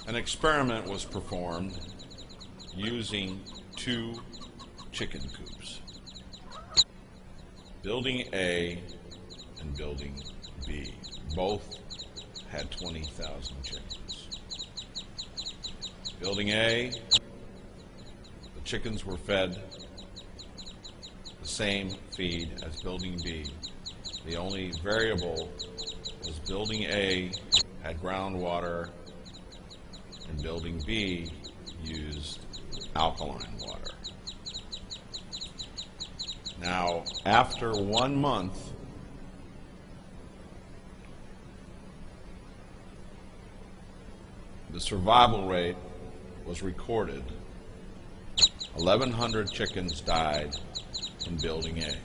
An experiment was performed using two chicken coops, Building A and Building B. Both had 20,000 chickens. Building A, the chickens were fed the same feed as Building B. The only variable was Building A had groundwater and Building B used alkaline water. Now, after 1 month, the survival rate was recorded. 1,100 chickens died in Building A.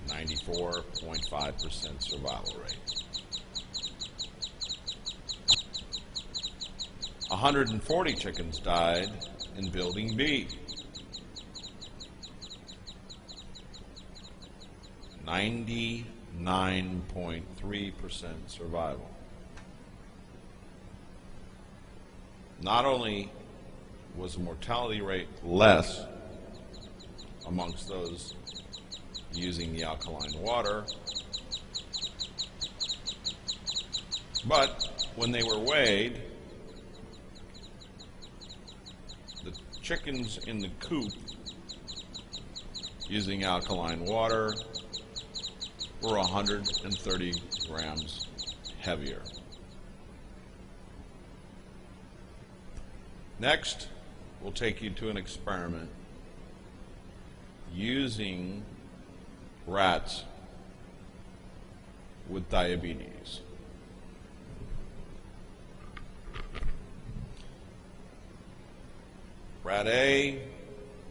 94.5% survival rate. 140 chickens died in Building B. 99.3% survival. Not only was the mortality rate less amongst those using the alkaline water, but when they were weighed, the chickens in the coop using alkaline water were 130 grams heavier. Next, we'll take you to an experiment using rats with diabetes. Rat A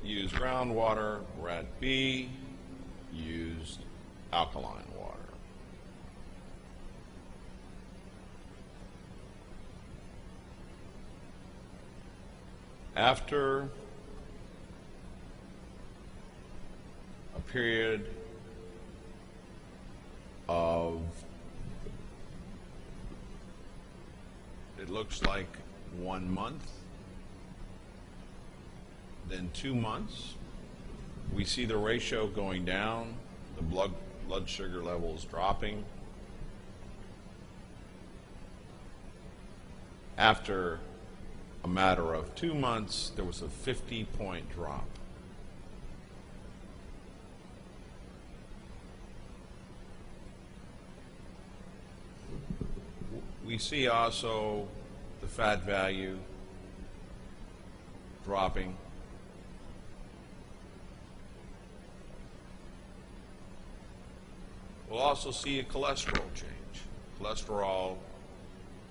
used groundwater, rat B used alkaline water. After a period of, it looks like 1 month, then 2 months, we see the ratio going down, the blood sugar levels dropping. After a matter of 2 months, there was a 50-point drop. We see also the fat value dropping. We'll also see a cholesterol change, cholesterol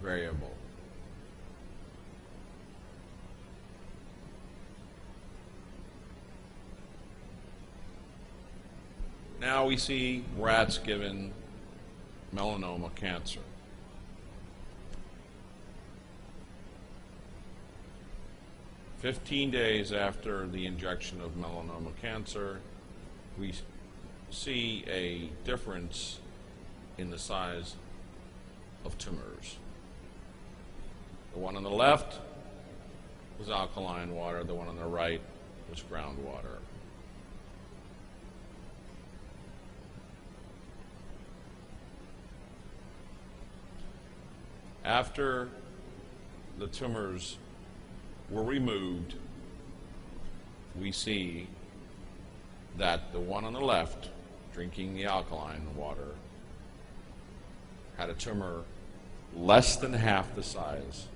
variable. Now we see rats given melanoma cancer. "15 days after the injection of melanoma cancer, we see a difference in the size of tumors. The one on the left was alkaline water, the one on the right was groundwater. After the tumors were removed, we see that the one on the left, drinking the alkaline water, had a tumor less than half the size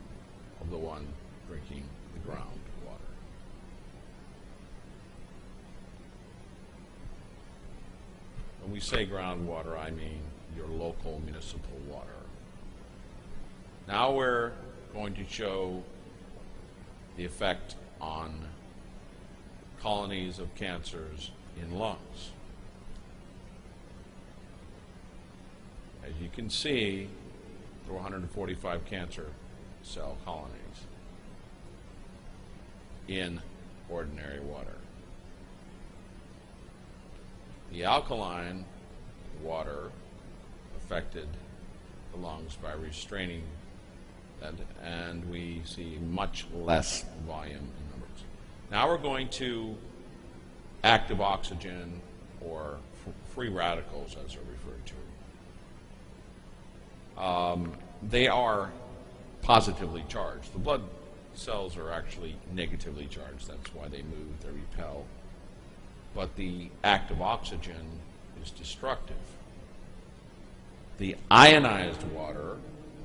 of the one drinking the groundwater. When we say groundwater, I mean your local municipal water. Now we're going to show the effect on colonies of cancers in lungs. As you can see, there were 145 cancer cell colonies in ordinary water. The alkaline water affected the lungs by restraining and we see much less volume in numbers. Now we're going to active oxygen, or free radicals as they're referred to. They are positively charged. The blood cells are actually negatively charged. That's why they move, they repel. But the active oxygen is destructive. The ionized water,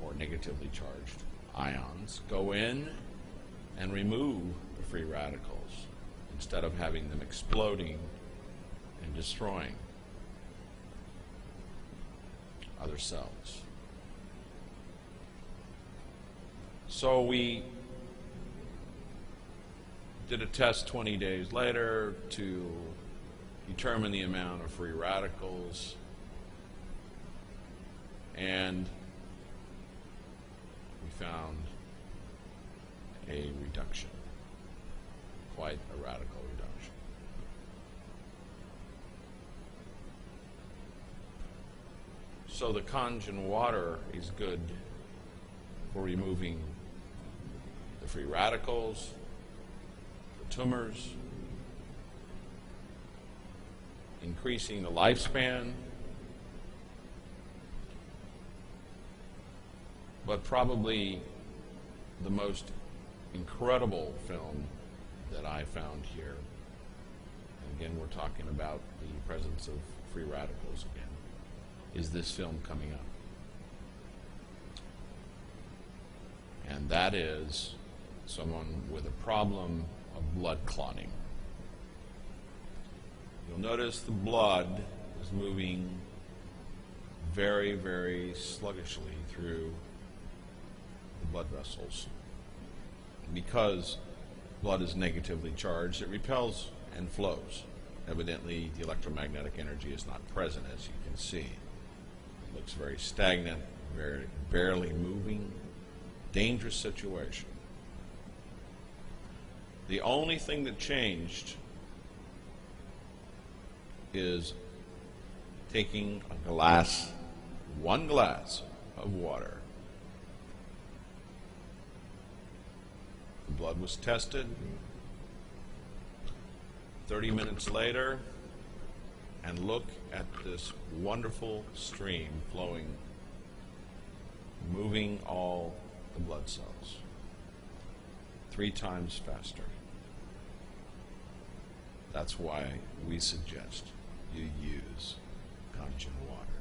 or negatively charged ions, go in and remove the free radicals instead of having them exploding and destroying other cells. So we did a test 20 days later to determine the amount of free radicals, and we found a reduction, quite a radical reduction. So the Kangen water is good for removing the free radicals, the tumors, increasing the lifespan, but probably the most incredible film that I found here, and again we're talking about the presence of free radicals again, is this film coming up. And that is someone with a problem of blood clotting. You'll notice the blood is moving very, very sluggishly through the blood vessels. Because blood is negatively charged, it repels and flows. Evidently, the electromagnetic energy is not present, as you can see. It looks very stagnant, very barely moving. Dangerous situation. The only thing that changed is taking a glass, one glass of water. The blood was tested. 30 minutes later, and look at this wonderful stream flowing, moving all the blood cells 3 times faster. That's why we suggest you use Kangen water.